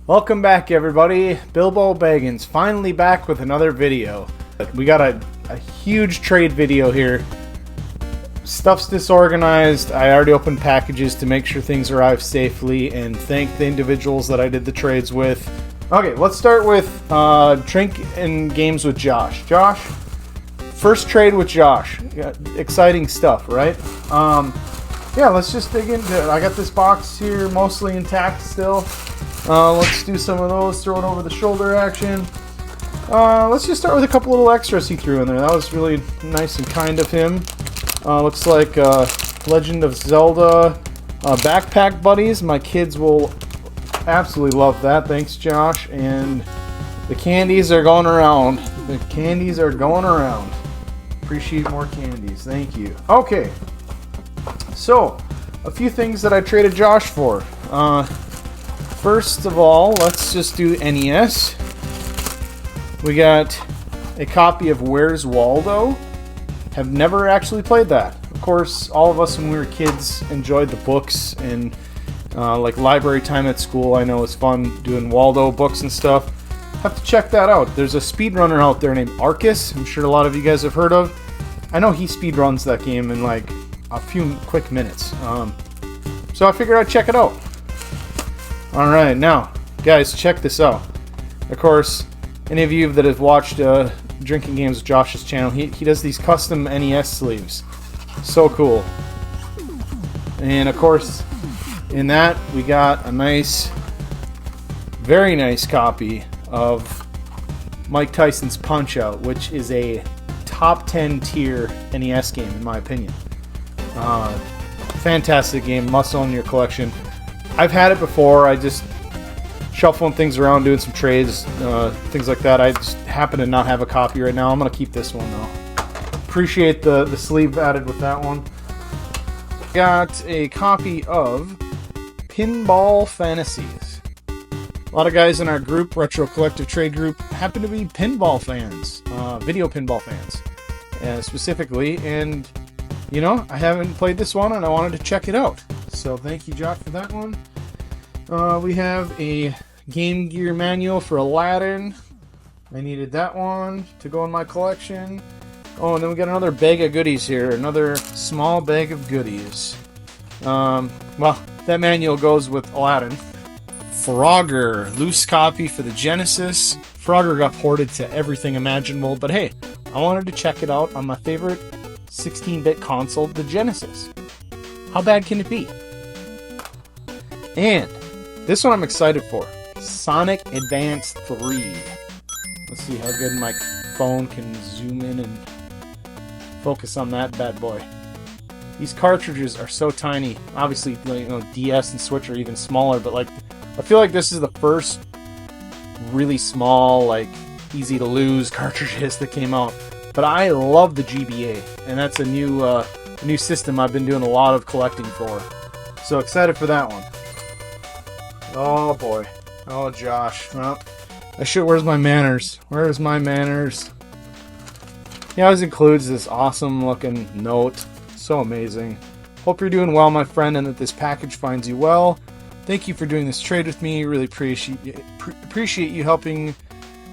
Welcome back, everybody. Bilbo Baggins finally back with another video. We got a huge trade video here. Stuff's disorganized. I already opened packages to make sure things arrive safely and thank the individuals that I did the trades with. Okay, let's start with drink and games with Josh. Josh, first trade with Josh. Exciting stuff, right? Yeah, let's just dig into it. I got this box here mostly intact still. Let's do some of those, throw it over the shoulder action. Let's just start with a couple little extras he threw in there. That was really nice and kind of him. Looks like Legend of Zelda backpack buddies. My kids will absolutely love that. Thanks, Josh. And the candies are going around. The candies are going around. Appreciate more candies. Thank you. Okay. So, a few things that I traded Josh for. First of all, let's just do NES. We got a copy of Where's Waldo. Have never actually played that. Of course, all of us when we were kids enjoyed the books and like library time at school. I know it's fun doing Waldo books and stuff. Have to check that out. There's a speedrunner out there named Arcus. I'm sure a lot of you guys have heard of. I know he speedruns that game in like a few quick minutes. So I figured I'd check it out. Alright, now, guys, check this out. Of course, any of you that have watched Drinking Games with Josh's channel, he does these custom NES sleeves. So cool. And of course, in that, we got a nice, very nice copy of Mike Tyson's Punch-Out, which is a top 10 tier NES game, in my opinion. Fantastic game, must own in your collection. I've had it before. I just shuffling things around, doing some trades, things like that. I just happen to not have a copy right now. I'm going to keep this one, though. Appreciate the sleeve added with that one. Got a copy of Pinball Fantasies. A lot of guys in our group, Retro Collective Trade Group, happen to be pinball fans, video pinball fans, specifically. And, you know, I haven't played this one, and I wanted to check it out. So thank you, Josh, for that one. We have a Game Gear manual for Aladdin. I needed that one to go in my collection. Oh, and then we got another bag of goodies here. Another small bag of goodies. Well, that manual goes with Aladdin. Frogger. Loose copy for the Genesis. Frogger got ported to everything imaginable, but hey, I wanted to check it out on my favorite 16-bit console, the Genesis. How bad can it be? And this one I'm excited for. Sonic Advance 3. Let's see how good my phone can zoom in and focus on that bad boy. These cartridges are so tiny. Obviously, you know, DS and Switch are even smaller, but like, I feel like this is the first really small, like, easy to lose cartridges that came out. But I love the GBA, and that's a new system I've been doing a lot of collecting for. So excited for that one. Oh boy. Oh, Josh. Well, where's my manners? Where's my manners? He always includes this awesome looking note. So amazing. Hope you're doing well, my friend, and that this package finds you well. Thank you for doing this trade with me. Really appreciate you helping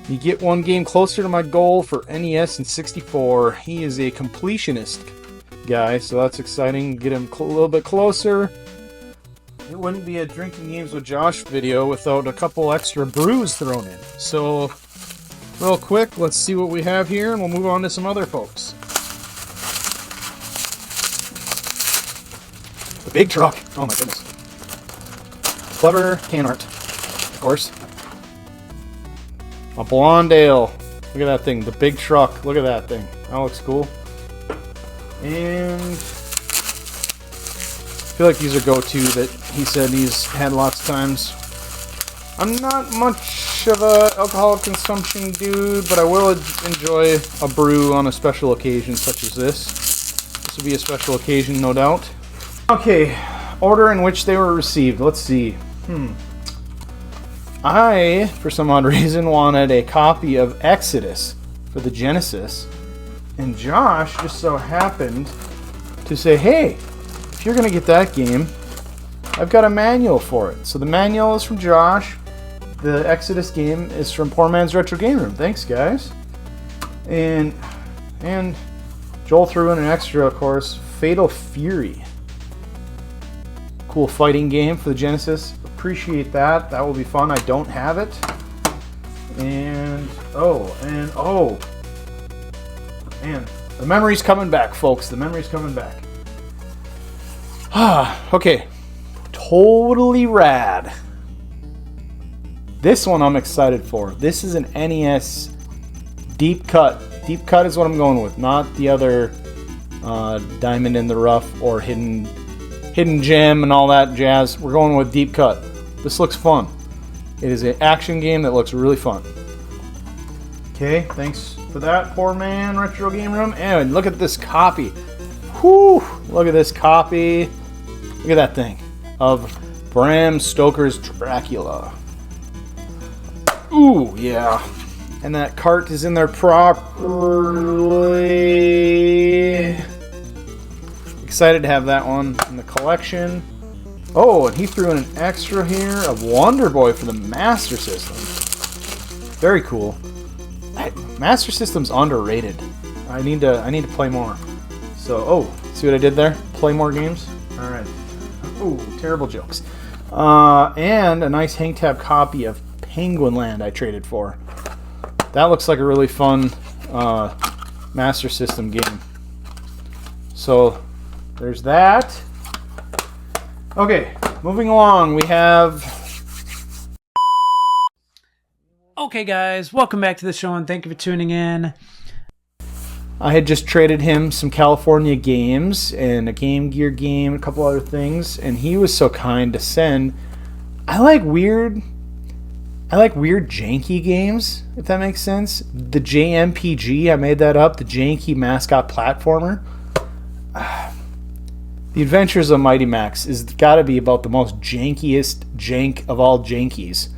me get one game closer to my goal for NES and 64. He is a completionist guy, so that's exciting. Get him a little bit closer. It wouldn't be a Drinking Games with Josh video without a couple extra brews thrown in. So, real quick, let's see what we have here, and we'll move on to some other folks. The big truck. Oh my goodness. Clever can art, of course. A blonde ale. Look at that thing. The big truck. Look at that thing. That looks cool. And I feel like these are go-to that he said he's had lots of times. I'm not much of a alcohol consumption dude, but I will enjoy a brew on a special occasion such as this. This will be a special occasion, no doubt. Okay, order in which they were received. Let's see. I, for some odd reason, wanted a copy of Exodus for the Genesis, and Josh just so happened to say, hey, if you're going to get that game, I've got a manual for it. So the manual is from Josh. The Exodus game is from Poor Man's Retro Game Room. Thanks, guys. And Joel threw in an extra, of course, Fatal Fury. Cool fighting game for the Genesis. Appreciate that. That will be fun. I don't have it. And the memory's coming back, folks. The memory's coming back. Okay. Totally rad. This one I'm excited for. This is an NES Deep Cut. Deep Cut is what I'm going with, not the other Diamond in the Rough or Hidden Gem and all that jazz. We're going with Deep Cut. This looks fun. It is an action game that looks really fun. Okay, thanks for that, Poor Man Retro Game Room. And look at this copy. Whew! Look at this copy. Look at that thing of Bram Stoker's Dracula. Ooh, yeah. And that cart is in there properly. Excited to have that one in the collection. Oh, and he threw in an extra here of Wonder Boy for the Master System. Very cool. Master System's underrated. I need to play more. So, see what I did there? Play more games? Alright. Ooh, terrible jokes. And a nice hang tab copy of Penguin Land I traded for. That looks like a really fun Master System game. So, there's that. Okay, moving along, we have... Okay, guys, welcome back to the show, and thank you for tuning in. I had just traded him some California games and a Game Gear game, a couple other things, and he was so kind to send... I like weird janky games, if that makes sense. The JMPG, I made that up, the Janky Mascot Platformer. The Adventures of Mighty Max is got to be about the most jankiest jank of all jankies.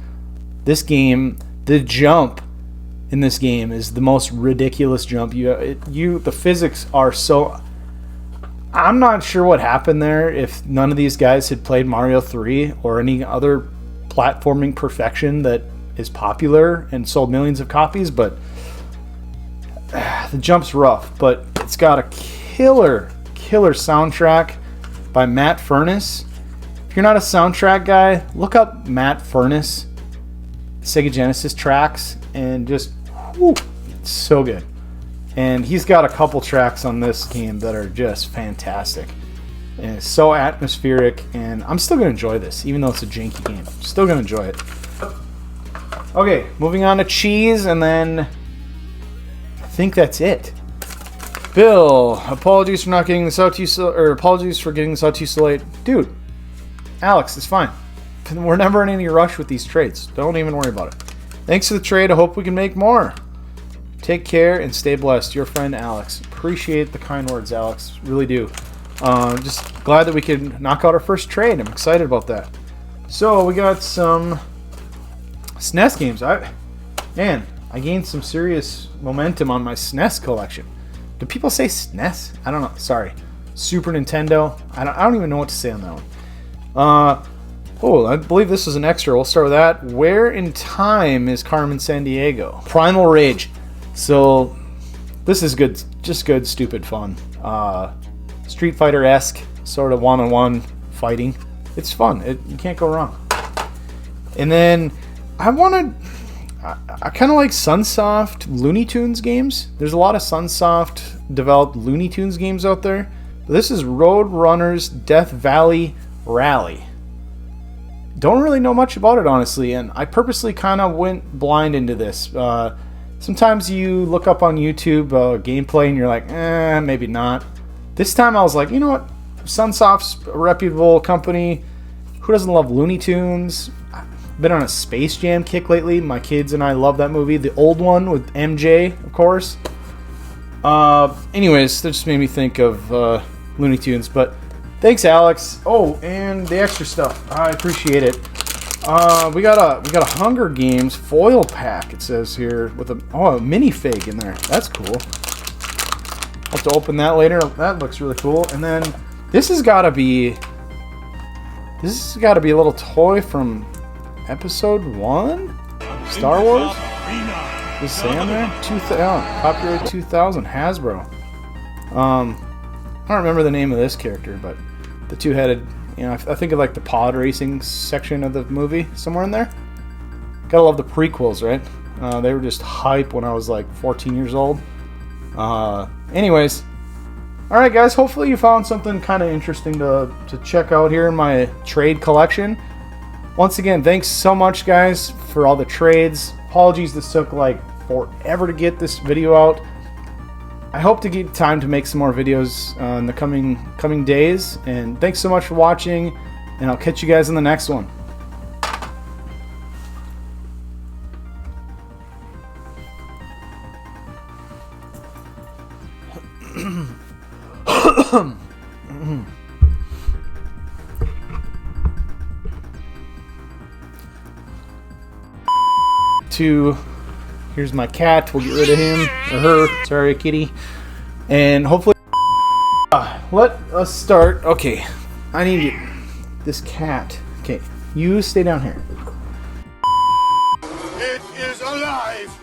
This game, the jump in this game is the most ridiculous jump. The physics are so... I'm not sure what happened there if none of these guys had played Mario 3 or any other platforming perfection that is popular and sold millions of copies, but the jump's rough. But it's got a killer soundtrack by Matt Furniss. If you're not a soundtrack guy, look up Matt Furniss Sega Genesis tracks and just it's so good. And he's got a couple tracks on this game that are just fantastic. And it's so atmospheric, and I'm still going to enjoy this, even though it's a janky game. I'm still going to enjoy it. Okay, moving on to cheese, and then I think that's it. Bill, apologies for not getting this out to you apologies for getting this out to you so late. Dude, Alex, it's fine. We're never in any rush with these trades. Don't even worry about it. Thanks for the trade. I hope we can make more. Take care and stay blessed. Your friend, Alex. Appreciate the kind words, Alex. Really do. Just glad that we could knock out our first trade. I'm excited about that. So, we got some SNES games. I gained some serious momentum on my SNES collection. Do people say SNES? I don't know. Sorry. Super Nintendo. I don't even know what to say on that one. I believe this is an extra. We'll start with that. Where in time is Carmen Sandiego? Primal Rage. So, this is good. Just good, stupid fun. Street Fighter-esque, sort of one-on-one fighting. It's fun. You can't go wrong. And then, I kind of like Sunsoft Looney Tunes games. There's a lot of Sunsoft developed Looney Tunes games out there. This is Road Runners Death Valley Rally. Don't really know much about it, honestly, and I purposely kind of went blind into this. Sometimes you look up on YouTube gameplay and you're like, maybe not. This time I was like, you know what? Sunsoft's a reputable company. Who doesn't love Looney Tunes? I've been on a Space Jam kick lately. My kids and I love that movie. The old one with MJ, of course. Anyways, that just made me think of Looney Tunes. But thanks, Alex. Oh, and the extra stuff. I appreciate it. We got a Hunger Games foil pack. It says here with a minifig in there. That's cool. I'll have to open that later. That looks really cool. And then this has got to be a little toy from Episode 1? Star Wars? Does it say on there? 2000, copyright 2000, Hasbro. I don't remember the name of this character, but the two-headed, you know, I think of like the pod racing section of the movie, somewhere in there. Gotta love the prequels, right? They were just hype when I was like 14 years old. Anyways, alright guys, hopefully you found something kind of interesting to check out here in my trade collection. Once again, thanks so much guys for all the trades. Apologies this took like forever to get this video out. I hope to get time to make some more videos in the coming days. And thanks so much for watching, and I'll catch you guys in the next one. Here's my cat. We'll get rid of him or her. Sorry, kitty. And hopefully, let us start. Okay, I need this cat. Okay, you stay down here. It is alive!